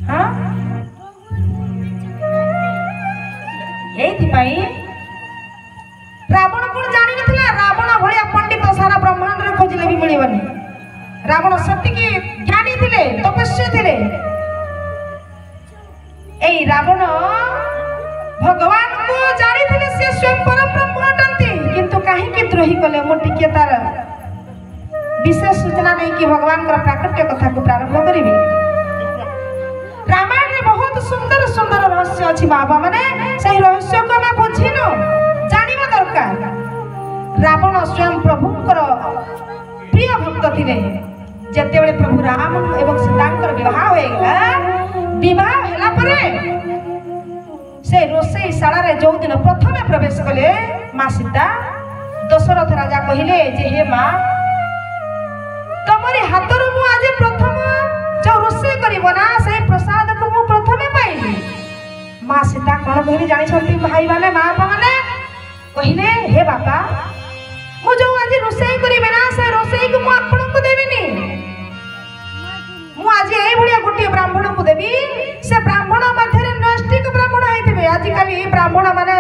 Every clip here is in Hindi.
हाँ एइथिपाई रावण कौन जानी नथिला रावण भलिया पंडित सारा ब्रह्मांड रे खोजिले भी मिलिबनी रावण सत्यकी ज्ञानी थिले तपस्वी थिले एई रावण भगवान को जानी थिले से स्वयं परम ब्रह्म अटंती किंतु काहे कि द्रोही कले मो टिके तार विशेष सूचना नहीं कि भगवान का प्राकट्य कथा को प्रारंभ करिबी रामायण में बहुत सुंदर सुंदर रहस्य अछि बाबा माने सही रहस्य को हम बुझिनो जानिबा दरकार रावण स्वयं प्रभुकर प्रिय भक्त थिले जते बेले प्रभु राम एवं सीतांकर विवाह होय गेला विवाह होला परे से रोसई शाला रे जो दिन प्रथमे प्रवेश कले मां सीता दशरथ राजा कहिले जे हे मां तमरे हातरु मु आज प्रथम जो रोसई करिवो ना से प्रसाद को मु प्रथमे पाइली मां सीता कोन कहली जानि छथि भाई वाले मां माने कहिले हे बापा मु जो आज रोसई करिवे ना से रोसई को मु आपन को देबिनी मु आज एई भलिया गोटे ब्राह्मण को देबी से ब्राह्मण मध्य नैष्टिक ब्राह्मण हेतिबे आज काली ब्राह्मण माने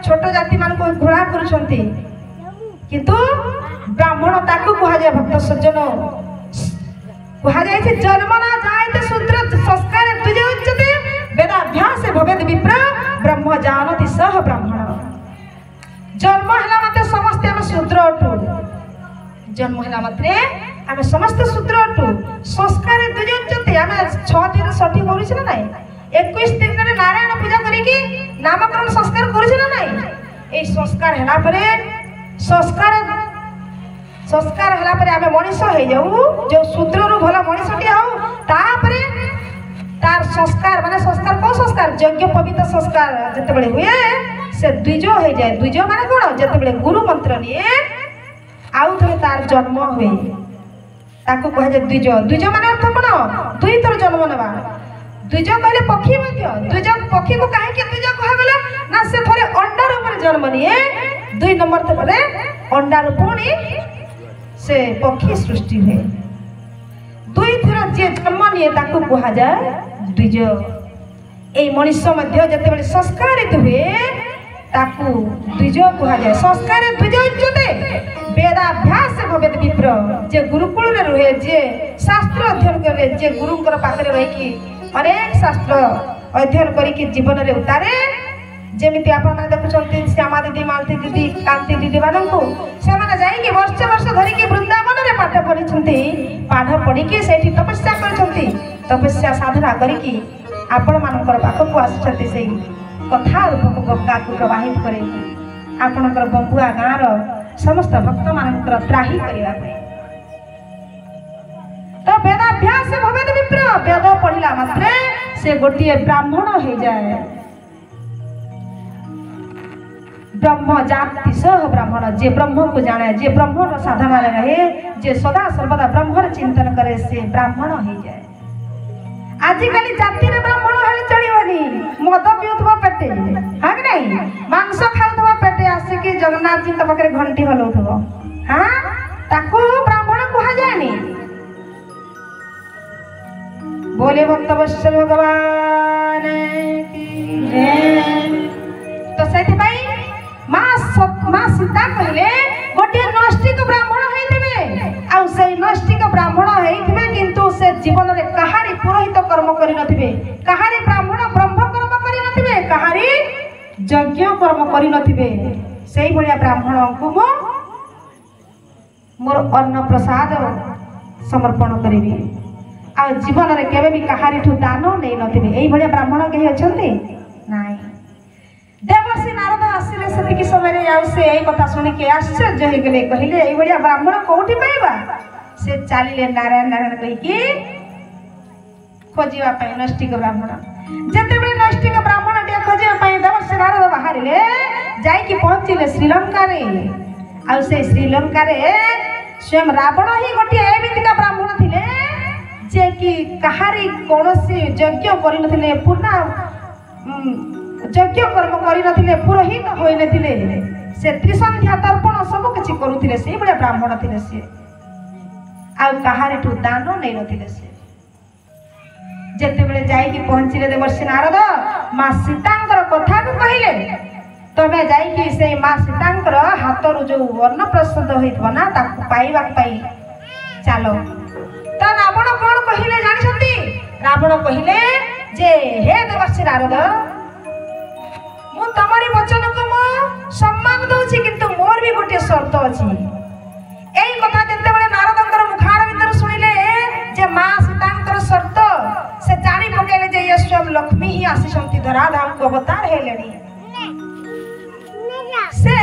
छोट जाति मान को घोड़ा करूछंती किंतु ब्राह्मण ताकू कहा जाय भक्त सज्जन कहा जाय छै जन्म ना जायते शूद्र संस्कार तुजे उच्चते वेदाभ्यास भवेद विप्र ब्रह्म जानति सह ब्राह्मण जन्म हला मते समस्त हम शूद्र अटू जन्म हला मात्रे आमे समस्त शूद्र अटू संस्कार तुजे उच्चते आमे 6 दिन सठी करू छी ना नाही 21 दिन रे नारायण पूजा करी की नामकरण संस्कार करू छी ना नाही ए संस्कार हला परे संस्कार हला परे आमे मनीष हो जाऊ जो शूद्र रु भला मनीषटी आउ तापरे तार संस्कार माने संस्कार को संस्कार यज्ञ पवित्र संस्कार जते बेले हुए से द्विज हो जाए द्विज माने कोन जते बेले गुरु मंत्र लिए आउ थरे तार जन्म हुए ताको कह जे द्विज द्विज माने अर्थ कोन दुई थर जन्म नेबा द्विज कहले पक्षी मध्य द्विज पक्षी को काहे के द्विज कहा गेला ना से थरे अंडा ऊपर जन्म लिए 2 नंबर थरे अंडा रू पुणी से पक्षी सृष्टि हुए दुई थर जे जन्म लिए ताको कहा जाए द्विज ए मनुष्य मध्य जते बेले संस्कारित हुए ताकू द्विज कहा जाए संस्कार द्विज उच्चते वेदाभ्यास भवेद विप्र जे गुरुकुल रे रहे जे शास्त्र अध्ययन करे जे गुरुंकर पाखरे रही की अनेक शास्त्र अध्ययन करी की जीवन रे उतारे जेमिति आपण माने देखुछंती श्यामा दीदी मालती दीदी कांति दीदी मानंकु से माने जाई की वर्ष धरि की वृंदावन रे पाठ पढिछंती पाठ पढी की सेठी तपस्या करछंती तपस्या साधना करी की आपण मानकर पाखकु आछंती सेई कथा रूप को गंगा को प्रवाहित करे आपणकर बंबुआ गाँव समस्त भक्त मानकर त्राही करिया तो वेदाभ्यास भवेद विप्र वेद पढ़िला मात्रे से गोटे ब्राह्मण हो जाए ब्रह्म जाति सह ब्राह्मण जे ब्रह्म को जाने जे ब्रह्म साधना रहे जे सदा सर्वदा ब्रह्म चिंतन करे से ब्राह्मण हो जाए आजिकल जाति रे ब्राह्मण हेले चलिबनी मद पिउथबा पेटे हां कि नहीं मांस खाउथबा पेटे आसे कि जगन्नाथ जी तबकरे घंटी हलौथबो हां ताको ब्राह्मण कहा जायनी बोले भक्त वत्सल भगवान की जय तो सेति भाई मां सीता कहले गोटे नष्टिक ब्राह्मण हेतिबे आ सेई नष्टिक ब्राह्मण हेतिबे किंतु से जीवन रे कहारी पुरोहित कर्म करि नथिबे कहारी ब्राह्मण ब्रह्म कर्म करि नथिबे कहारी यज्ञ कर्म करि नथिबे सेई भलिया ब्राह्मण को मो मोर अन्न प्रसाद समर्पण करिबी आ जीवन रे केबे भी कहारी ठु दान नै नथिबे एई भलिया ब्राह्मण केहि अछंती नाही देवर्षि नारद आसिले सेतिकी समय रे आउ से एई कथा सुनि के आश्चर्य हो गेले कहिले एई भलिया ब्राह्मण कोठी पाइबा से चालिले नारायण नारायण कहि के खोजिबा पय नष्टिक ब्राह्मण जते बेले नष्टिक ब्राह्मण टे खोजिबा पय देवर्षि नारद बाहरिले जाई कि पहुंचिले श्रीलंका रे आउ से श्रीलंका रे स्वयं रावण ही गोटे एमितिका ब्राह्मण थिले जे कि कहारी कोनोसी यज्ञ करि नथिले पूर्ण यज्ञ कर्म करि नथिले पुरोहित होई नथिले से त्रिसंध्या तर्पण सब किछि करूथिले से बडा ब्राह्मण थिले से आ कहारी ठु दान नै नथिले से जेते बेले जाई कि पहुंचिले देवर्षि नारद मां सीतांकर कथा को कहिले तमे जाई कि से मां सीतांकर हाथरू जो अन्न प्रसाद होइथबा ना ताकू पाइबा पाई चलो तो रावण कोन कहिले जानि छथि रावण कहिले जे हे देवर्षि नारद मु तमरी वचन को मु सम्मान दउछि किंतु मोर भी गोटे शर्त अछि एई कथा जते बेले नारदंकर मुखार भीतर सुनिले जे मां सीतांकर शर्त से जानि पकेले जे ये स्वयं लक्ष्मी ही आसीछंती धराधाम को अवतार हेलेनी से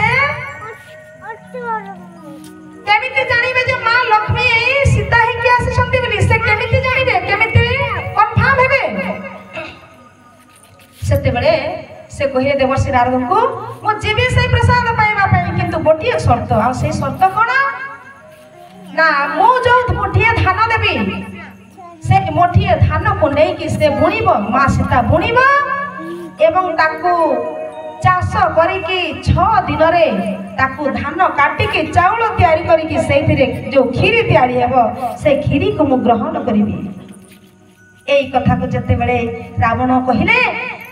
केमिति जानिबे जे मां लक्ष्मी सीता ही के आसीछंती बोली से केमिति जानिबे केमिति कंफर्म हेबे सेते बेले से कहिले देवर्षि नारद को मो जीवी से प्रसाद पाइबा पाई किंतु गोटिए शर्त आ से शर्त कोन ना मो जो मोठिए धान देबी से मोठिए धान को नै कि से बुणीबो मां सीता बुणीबो एवं ताकू चाष करी कि 6 दिन रे ताकू धान काटी के चाउल तयारी करी कि सेथिरे जो खीरी तयारी हेबो से खीरी को मु ग्रहण करिबी एई कथा को जते बेले रावण कहिले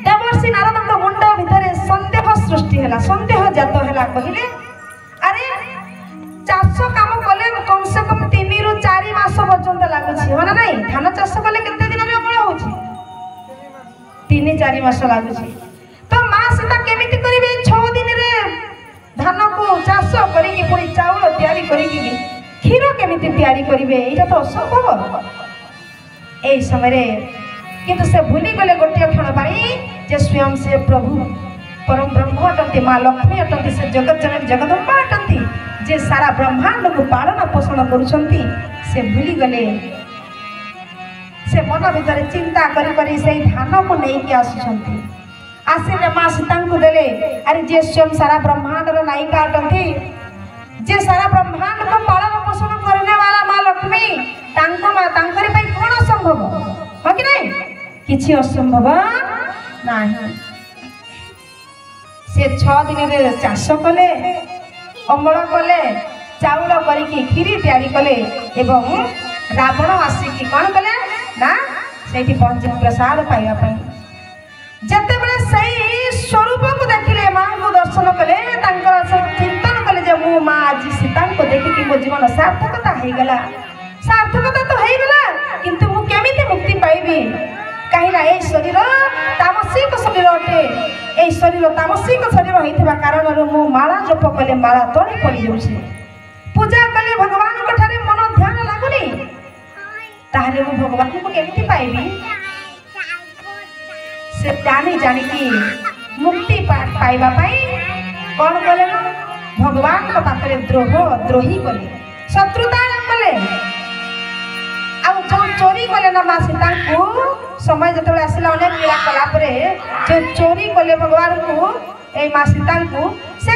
देवर्षि नारद मुंड भितरे संदेह सृष्टि हैला संदेह जात हैला कहिले अरे चाष काम कले कम से कम 3 रु 4 मास पर्यंत लागुछि हो ना नहीं धान चाष कले केते दिन रे अमल होछि 3-4 मास लागुछि तो मां सीता केमिति करिवे 6 दिन रे धान को चाष करी कि पुरी चाउल तयारी करी कि खीर केमिति तयारी करिवे एटा तो असंभव एई समय रे किंतु से भूली गले गोटे क्षण पाई जे स्वयं से प्रभु परम ब्रह्म अटंती मां लक्ष्मी अटंती से जगत जननी जगदम्बा अटंती जे सारा ब्रह्मांड को पालन पोषण करुछंती से भूली गले से मन भीतर चिंता करी करी से धान को नहीं कि आसुछंती आसिने मां सीता को देले अरे जे स्वयं सारा ब्रह्मांड रो नायिका अटंती जे सारा ब्रह्मांड को पालन पोषण करने वाला मां लक्ष्मी तांको मां तांकरी पई कोन संभव हो कि नहीं किछि असंभव नाही से 6 दिन रे चाष कले अमल कले चाउल करी खीरी तैयारी कले एवं रावण आसिकी कौन कले ना सेठी पहुंचे प्रसाद पाइबा पई जते बेले सही स्वरूप को देखिले मां को दर्शन कले तांकर चिंतन कले जे मु मां आज सीता को देखि कि मो जीवन सार्थकता हे गला सार्थकता तो हे गला किंतु मु केमिति मुक्ति पाइबी कहिला ए शरीर तामसिक शरीर अटे ए शरीर तामसिक शरीर होइथिबा कारण रो मु माला जप कले माला तळे पड़ी जाउछि पूजा कले भगवान कठारे मन ध्यान लागुनी ताहले मु भगवान को केमिति पाइबी से जानी कि मुक्ति पाइबा पाई कोन कले भगवान को पाखरे द्रोही कले शत्रुता कले आ जो चोरी कले ना मां सीता को समय जतबे आसिला अनेक लीला कला परे जो चोरी कले भगवान को ए मां सीता को से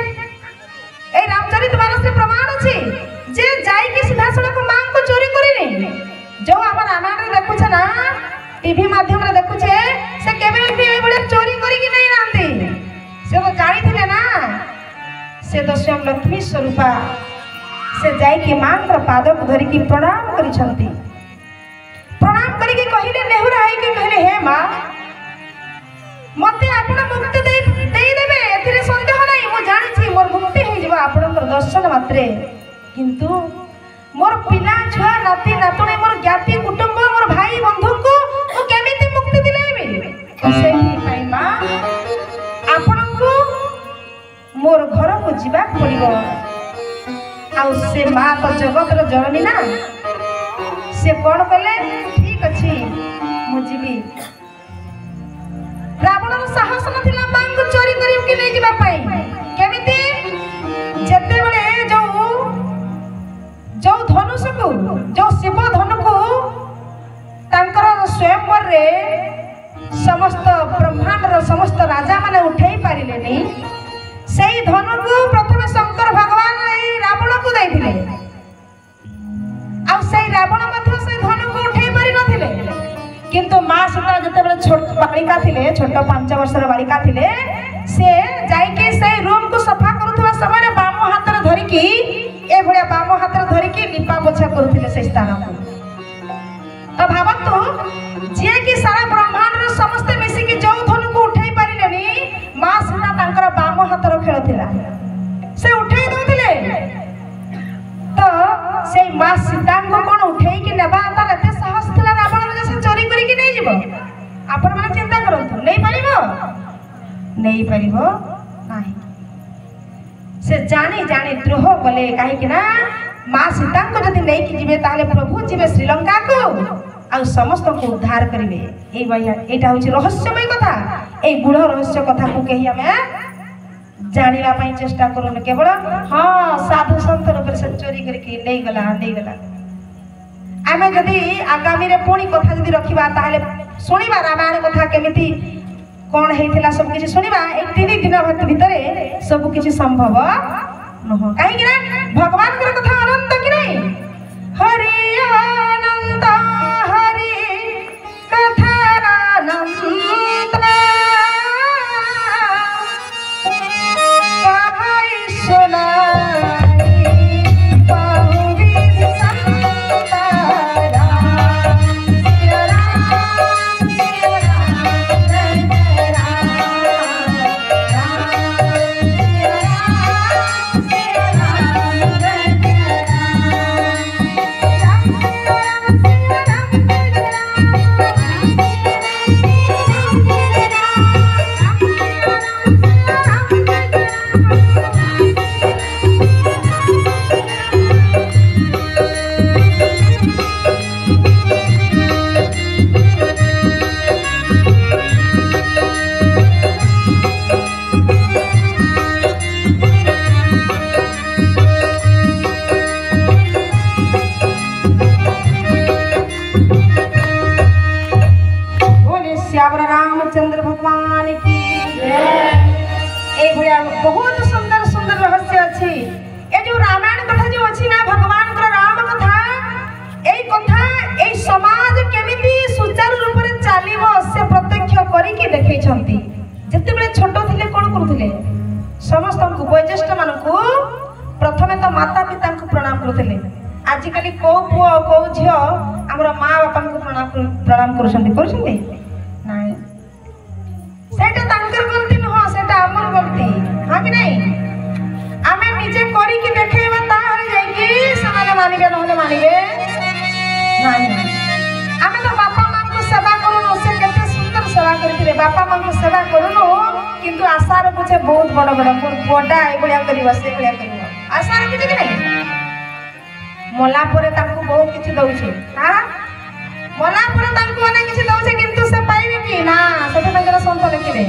ए रामचरितमानस रे प्रमाण अछि जे जाई के सिंहासन को मां को चोरी करिनी जो हम रामायण रे देखु छ ना टीवी माध्यम रे देखु छे से केबे भी ए बडे चोरी करी कि नहीं नांती से वो जानी थिले ना से तो स्वयं लक्ष्मी स्वरूपा से जाई के मां कर पाद को धरि की प्रणाम करि छंती प्रणाम करी के कहिले नेहुरा है के कहले हे मां मते आपण मुक्ति देई देबे एथिरे संदेह नाही मो जानि छी मोर मुक्ति हे जबा आपण कर दर्शन मात्रे किंतु मोर पिला छुआ नाती नातुणी मोर ज्ञाति कुटुंब मोर भाई बंधु को मो केमिति मुक्ति दिलेबे सेही पाई मां आपण को मोर घर को जीवा पड़िबो आ से मां तो जगत रो जननी ना से कोन कले ठीक अछि मुजीबी रावण रो साहस नथिला मां को चोरी करियो कि नै जिबा पाई केमिति जते बेले जो धनुष को जो शिव धनु को तांकर स्वयंवर रे समस्त ब्रह्मांड रो समस्त राजा माने उठै पारिले नै सेही धनु को प्रथमे शंकर भगवान रावण को दैथिले आ सेही रावण मध्य से धनु को उठै पारि नथिले किंतु मां सीता जते बेले छोट बालिका थिले छोट 5 वर्षर बालिका थिले से जाई के से रूम को सफा करूथवा समय रे बाम हाथ रे धरि की ए भलिया बाम हाथ रे धरि की लिपा पोछा करूथिले से स्थान को तो भावतु जे कि सारा ब्रह्मांड रो समस्त मिसी कि जो धनु को उठाई पारिलेनी मां सीता तांकर बाम हातर खेल थिला से उठाई दउथिले तो से मां सीता को कोन उठाई कि नेबा तार एते साहस थिला रावण जे से चोरी करी कि नै जिवो आपण माने चिंता करंतु नै परिबो नाही से जानी जानी द्रोह कले कहीं कि ना माँ सीता को जदि नहीं कि जिबे ताले प्रभु जिबे श्रीलंका को आ समस्त को उद्धार करिवे ए भैया एटा होची रहस्यमय कथा ए गुढ़ रहस्य कथा को कही हमें जानिबा पई चेष्टा करूँ केवल हाँ साधु संत रूप से चोरी करके नहीं गला आमे जदि आगामी रे पुणी कथा जदि रखिबा ताले सुनिबा रामायण कथा केमिति कौन है सब किसी शुणा ए 3 दिन भितर सब किसी संभव नह कहीं भगवान कथा अनंत कि नहीं हरि अनंत हरि कथा अनंत कहाई सुनाई बहुविध संतारा रामचंद्र भगवान की बहुत सुंदर सुंदर रहस्य अच्छी ए जो रामायण कथा जो अच्छी ना भगवान को राम कथा ए कथा ए समाज केमिति सुचारू रूप रे चालिबो से प्रत्यक्ष करी के देखै छंती जते बेले छोटो थिले कोन करूथिले समस्त को वैज्येष्ठ मान को प्रथमे तो माता पिता को प्रणाम करूथिले आजिकली को पुओ को झियो हमर मां बापा को प्रणाम करूछंती नहीं सेटा तांकर गलती न हो सेटा हमर गलती हां कि नहीं आमे निजे करी कि देखेबा ताहरे जाई कि समाने मानिबे नहले मानिबे नहीं आमे तो बापा मां को सेवा करूनो से केते सुंदर सेवा करथिले बापा मां को सेवा करूनो किंतु आशा रे कुछ बहुत बड़ बड़ बड़ा ए बलिया करिवो से बलिया करिवो आशा रे कुछ कि नहीं मला परे तांको बहुत किछि दउछे हां मला परे तांको माने किछि दउछे किंतु से पाइबे कि ना सेटा तांकर संत लिखिले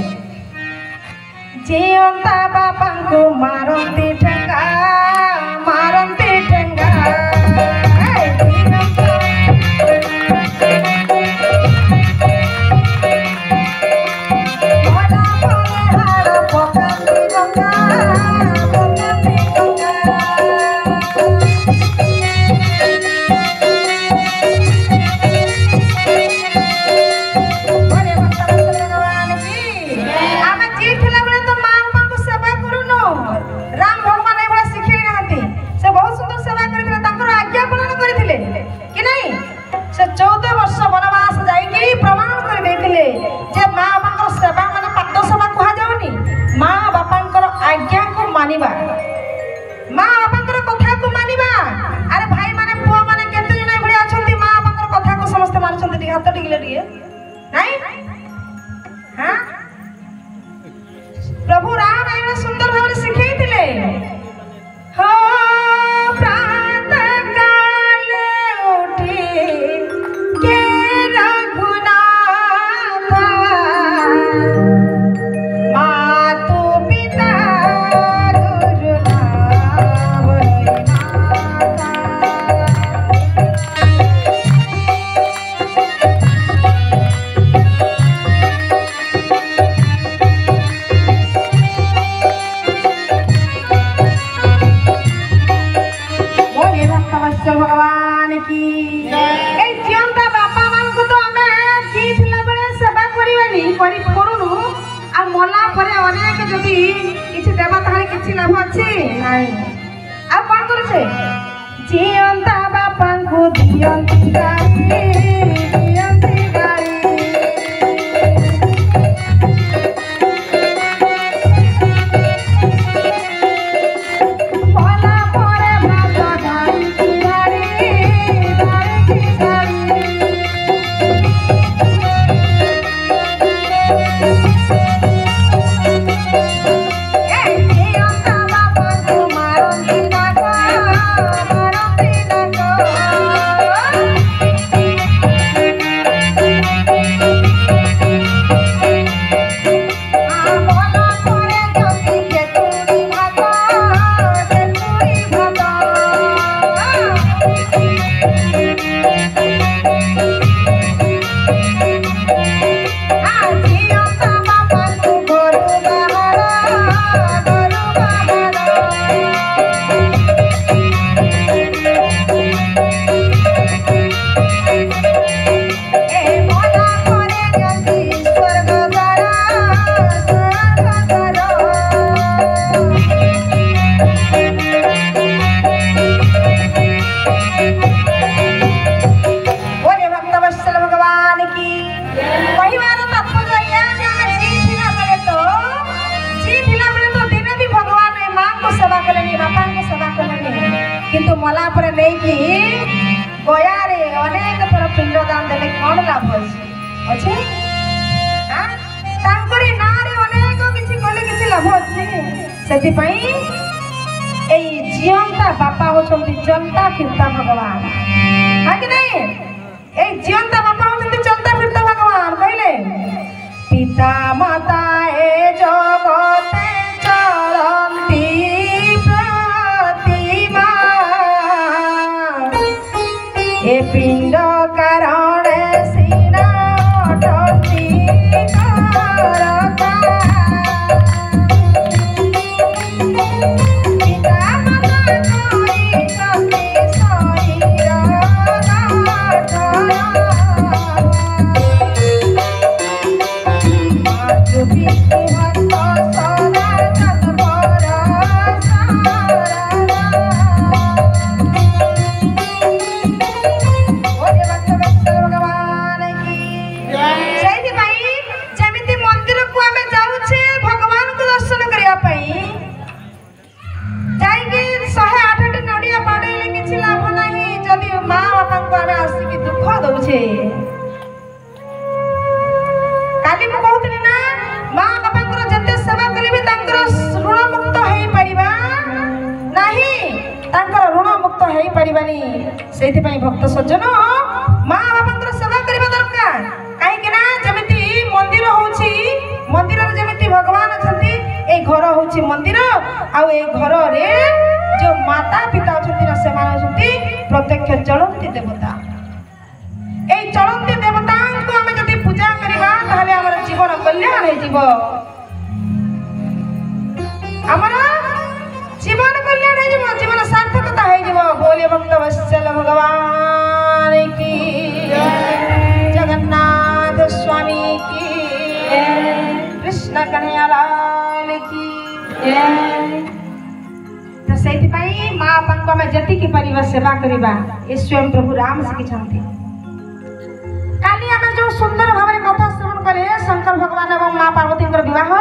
जीवंता बापा को मारंती ठेंगा प्रभु राम एवं सुंदर भाव शिखई हो प्रातः काल उठी के रघुनाथ मातु पिता गुरु नाम भगवान की जीवंता बापा मान को तो हमें जीतला बेले सेवा करिवानी करूनु आ मला परे अनेक जदी किछि देबा ताहारे किछि लाभ अछि नाही आ कोन करछे जीवंता बापा को दियंती गाड़ी दियंती गाड़ी भला परे भात गाड़ी गाड़ी गाड़ी गाड़ी किंतु मला पर नहीं कि गया रे अनेक थर पिंडदान देले कौन लाभ अच्छे हां तांकरी ना रे अनेक किछि कले किछि लाभ अछि सेति पई एई जीवंता बापा होछंती जनता फिरता भगवान हां कि नहीं एई जीवंता बापा होछंती जनता फिरता भगवान कहले पिता माता ए जगते चरंती ए पिंड कारण सीना अटती करता पिता माता कोई सती शरीर मातृ पितृ भक्त सदा तत्पर काली को कहतनी ना मां बापा को जते सेवा कलिबे तांकर ऋण मुक्त हेई परिबा नाही तांकर ऋण मुक्त हेई परिबानी सेति पई भक्त सज्जन मां बापा को सेवा करिबा दरकार काहे कि ना जेमिति मंदिर होउची मंदिर रे जेमिति भगवान अछंती ए घर होउची मंदिर आ ए घर रे जो माता पिता अछंती ना से मान अछंती प्रत्यक्ष चलंती देवता এই চলন্তি দেবতাଙ୍କୁ ଆମେ ଯଦି ପୂଜା କରିବା ତାহଲେ ଆମର ଜୀବନ କଲ୍ୟାଣ ହେଇଯିବ ଆମର ଜୀବନ କଲ୍ୟାଣ ହେଇଯିବ ଜୀବନ ସାର୍ଥକତା ହେଇଯିବ बोले भक्त वत्सल भगवान की जगन्नाथ स्वामी की कृष्ण कन्हैया लाल की तो सेति पई मां बापाଙ୍କୁ ଆମେ ଯେତିକି ପାରିବା सेवा କରିବା ଏ स्वयं प्रभु राम ଶିଖିଛନ୍ତି काली आम जो सुंदर भाव कथा श्रवण करे शंकर भगवान और मां पार्वती विवाह।